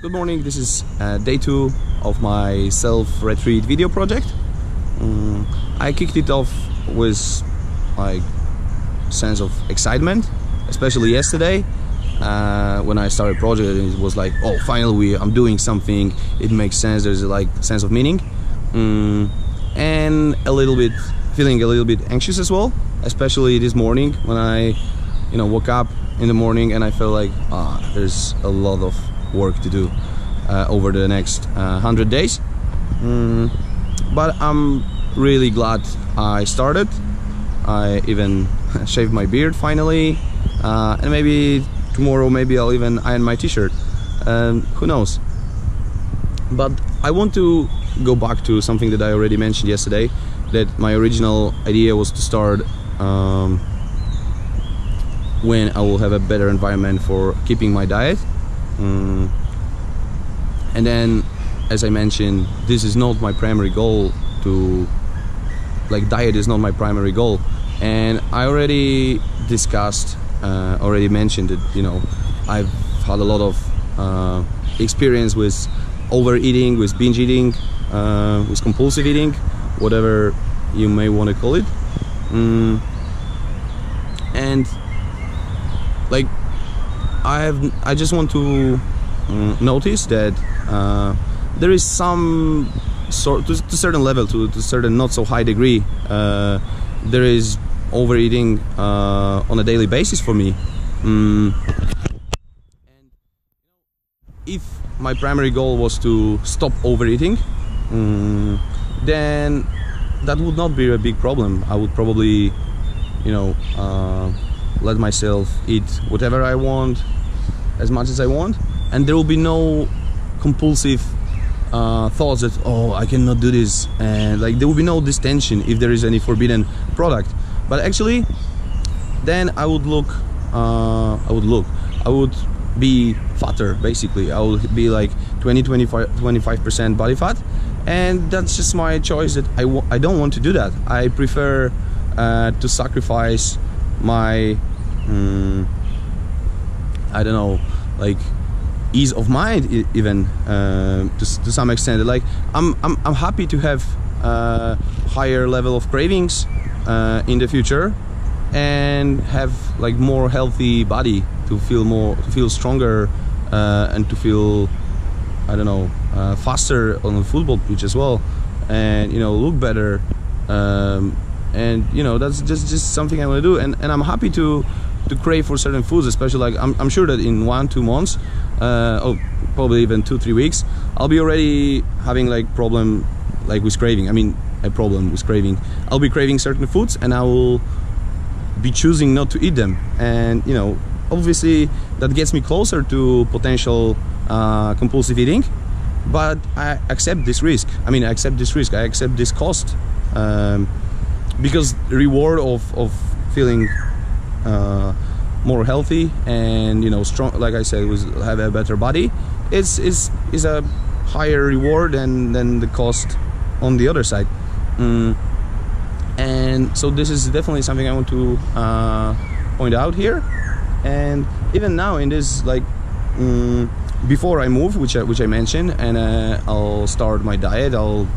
Good morning, this is day 2 of my self-retreat video project. I kicked it off with like sense of excitement, especially yesterday when I started project. It was like, oh, finally I'm doing something, it makes sense, there's like sense of meaning, and feeling a little bit anxious as well, especially this morning when I woke up in the morning and I felt like there's a lot of work to do over the next 100 days, but I'm really glad I started. I even shaved my beard finally, and maybe tomorrow I'll even iron my t-shirt, who knows. But I want to go back to something that I already mentioned yesterday, that my original idea was to start when I will have a better environment for keeping my diet. And then, as I mentioned, this is not my primary goal. Diet is not my primary goal, and I already discussed, already mentioned that I've had a lot of experience with overeating, with binge eating, with compulsive eating, whatever you may want to call it, and like I just want to notice that there is some sort, to a certain level, to a certain not so high degree, there is overeating on a daily basis for me. And if my primary goal was to stop overeating, then that would not be a big problem. I would probably let myself eat whatever I want, as much as I want, and there will be no compulsive thoughts that, oh, I cannot do this, and like there will be no distension if there is any forbidden product. But actually then I would be fatter, basically. I would be like 25% body fat, and that's just my choice. That I don't want to do that. I prefer to sacrifice my I don't know, like ease of mind, even to some extent. Like I'm happy to have a higher level of cravings in the future, and have like more healthy body, to feel stronger, and to feel, I don't know, faster on the football pitch as well, and look better, and that's just something I want to do, and I'm happy to crave for certain foods, especially like I'm sure that in 1-2 months, or probably even 2-3 weeks, I'll be already having like problem like with craving. I mean, a problem with craving. I'll be craving certain foods and I will be choosing not to eat them, and obviously that gets me closer to potential compulsive eating. But I accept this risk. I accept this cost, because the reward of feeling more healthy and strong, like I said, have a better body, is a higher reward than the cost on the other side. And so this is definitely something I want to point out here. And even now in this, like, before I move, which I mentioned, and I'll start my diet, I'll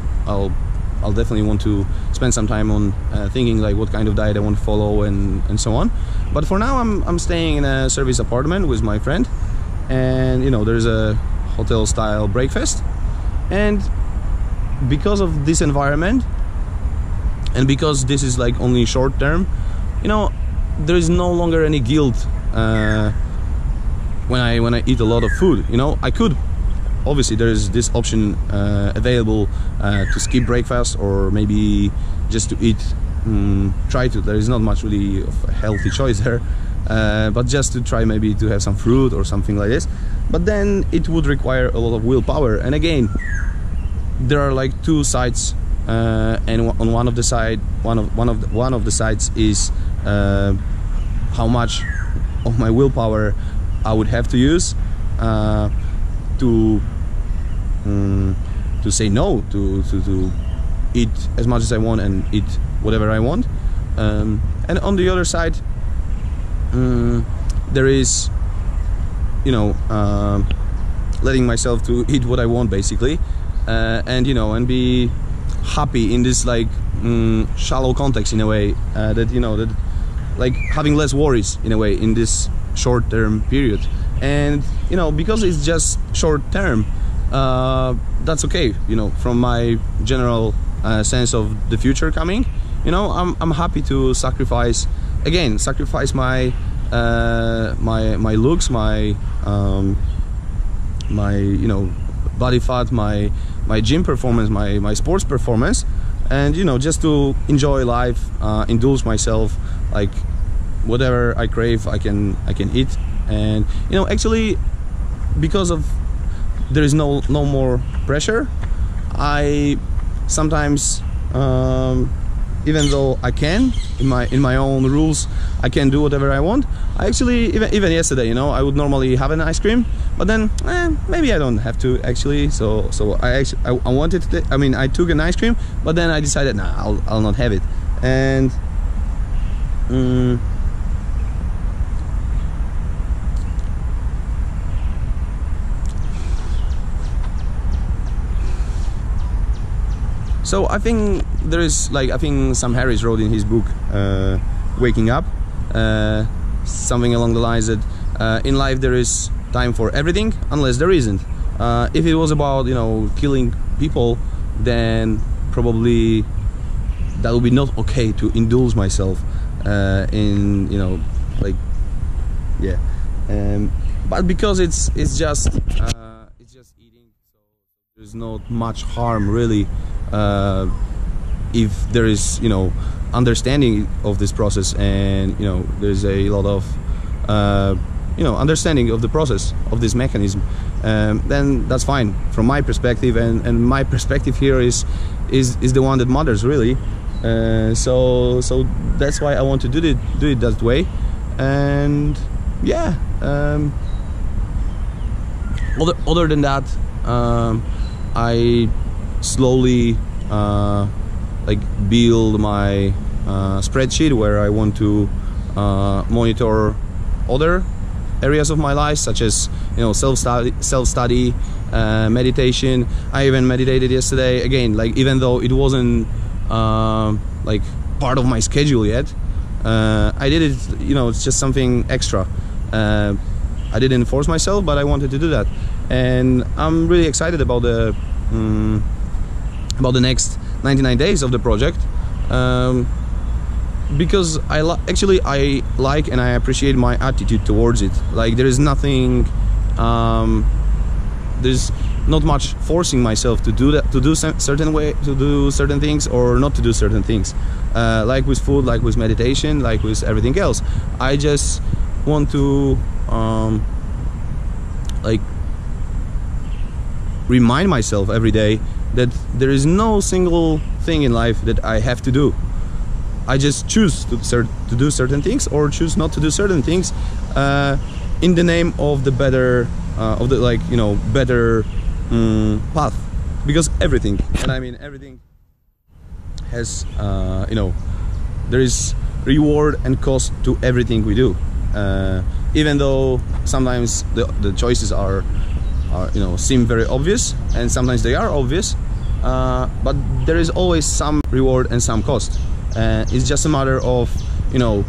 definitely want to spend some time on thinking like what kind of diet I want to follow and so on. But for now I'm staying in a service apartment with my friend, and there's a hotel style breakfast, and because of this environment, and because this is like only short term, there is no longer any guilt when I eat a lot of food. I could, obviously there's this option available to skip breakfast, or maybe just to eat, there is not much really of a healthy choice there, but just to try maybe to have some fruit or something like this. But then it would require a lot of willpower, and again, there are like two sides, and on one of the sides is how much of my willpower I would have to use to say no to eat as much as I want and eat whatever I want, and on the other side there is letting myself to eat what I want, basically, and you know, and be happy in this like shallow context, in a way, that, you know, that like having less worries in a way in this short-term period. And you know, because it's just short-term, that's okay, you know, from my general sense of the future coming. You know, I'm happy to sacrifice my my looks, my you know, body fat, my gym performance, my sports performance, and you know, just to enjoy life, indulge myself, like whatever I crave I can eat. And you know, actually, because of there is no more pressure, I sometimes, even though I can in my own rules, I can do whatever I want. I actually, even yesterday, you know, I would normally have an ice cream, but then maybe I don't have to actually. So I wanted to, I mean, I took an ice cream, but then I decided, nah, I'll not have it. And so I think there is, like, I think Sam Harris wrote in his book Waking Up something along the lines that in life there is time for everything unless there isn't. If it was about, you know, killing people, then probably that would be not okay to indulge myself in, you know, like, yeah. But because it's just eating, so there's not much harm really. If there is, you know, understanding of this process, and you know, there's a lot of you know, understanding of the process of this mechanism, then that's fine from my perspective, and my perspective here is the one that matters really. So that's why I want to do it that way. And yeah, other than that, I slowly like build my spreadsheet where I want to monitor other areas of my life, such as, you know, self-study, meditation. I even meditated yesterday again, like, even though it wasn't like part of my schedule yet, I did it, you know, it's just something extra. I didn't force myself, but I wanted to do that, and I'm really excited about the next 99 days of the project, because I like and I appreciate my attitude towards it. Like, there is nothing, there's not much forcing myself to do that, to do certain things or not to do certain things, like with food, like with meditation, like with everything else. I just want to like remind myself every day that there is no single thing in life that I have to do. I just choose to do certain things or choose not to do certain things, in the name of the better, of the, like, you know, better path. Because everything, and I mean everything, has you know, there is reward and cost to everything we do. Even though sometimes the choices are, you know, seem very obvious, and sometimes they are obvious, but there is always some reward and some cost. It's just a matter of, you know,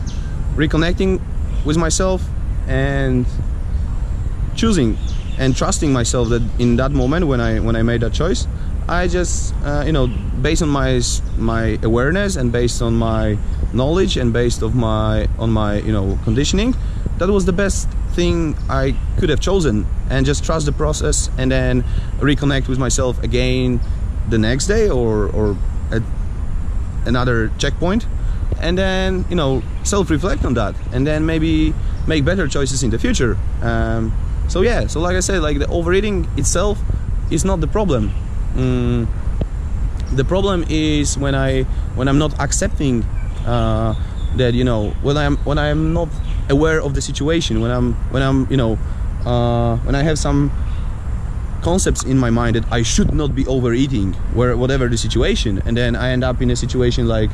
reconnecting with myself and choosing and trusting myself that in that moment when I made that choice, I just you know, based on my awareness and based on my knowledge and based on my you know, conditioning, that was the best thing I could have chosen, and just trust the process, and then reconnect with myself again the next day or at another checkpoint, and then, you know, self-reflect on that, and then maybe make better choices in the future. So yeah, so like I said, like, the overeating itself is not the problem. The problem is when I'm not accepting that, you know, when I'm not aware of the situation, when I'm you know, when I have some concepts in my mind that I should not be overeating, whatever the situation, and then I end up in a situation like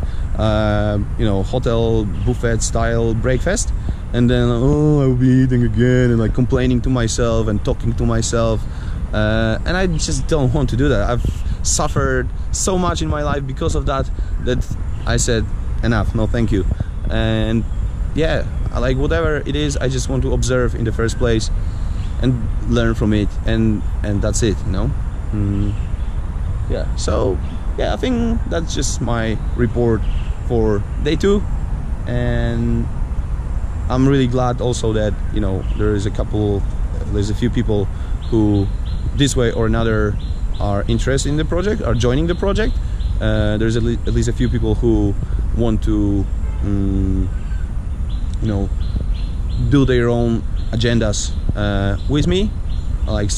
you know, hotel buffet style breakfast, and then, oh, I'll be eating again, and like complaining to myself and talking to myself and I just don't want to do that. I've suffered so much in my life because of that I said enough, no thank you. And yeah, like whatever it is, I just want to observe in the first place and learn from it, and that's it, you know. Yeah, so yeah, I think that's just my report for day 2, and I'm really glad also that, you know, there's a few people who this way or another are interested in the project, are joining the project. There's at least a few people who want to you know, do their own agendas with me, like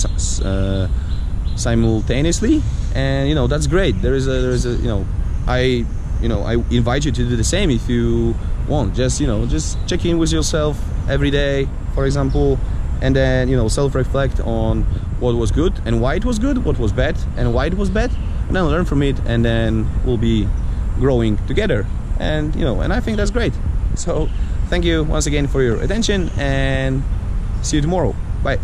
simultaneously, and you know, that's great. There is a you know, I invite you to do the same if you want. Just, you know, just check in with yourself every day, for example, and then, you know, self-reflect on what was good and why it was good, what was bad and why it was bad, and then learn from it, and then we'll be growing together. And you know, and I think that's great. So thank you once again for your attention, and see you tomorrow. Bye.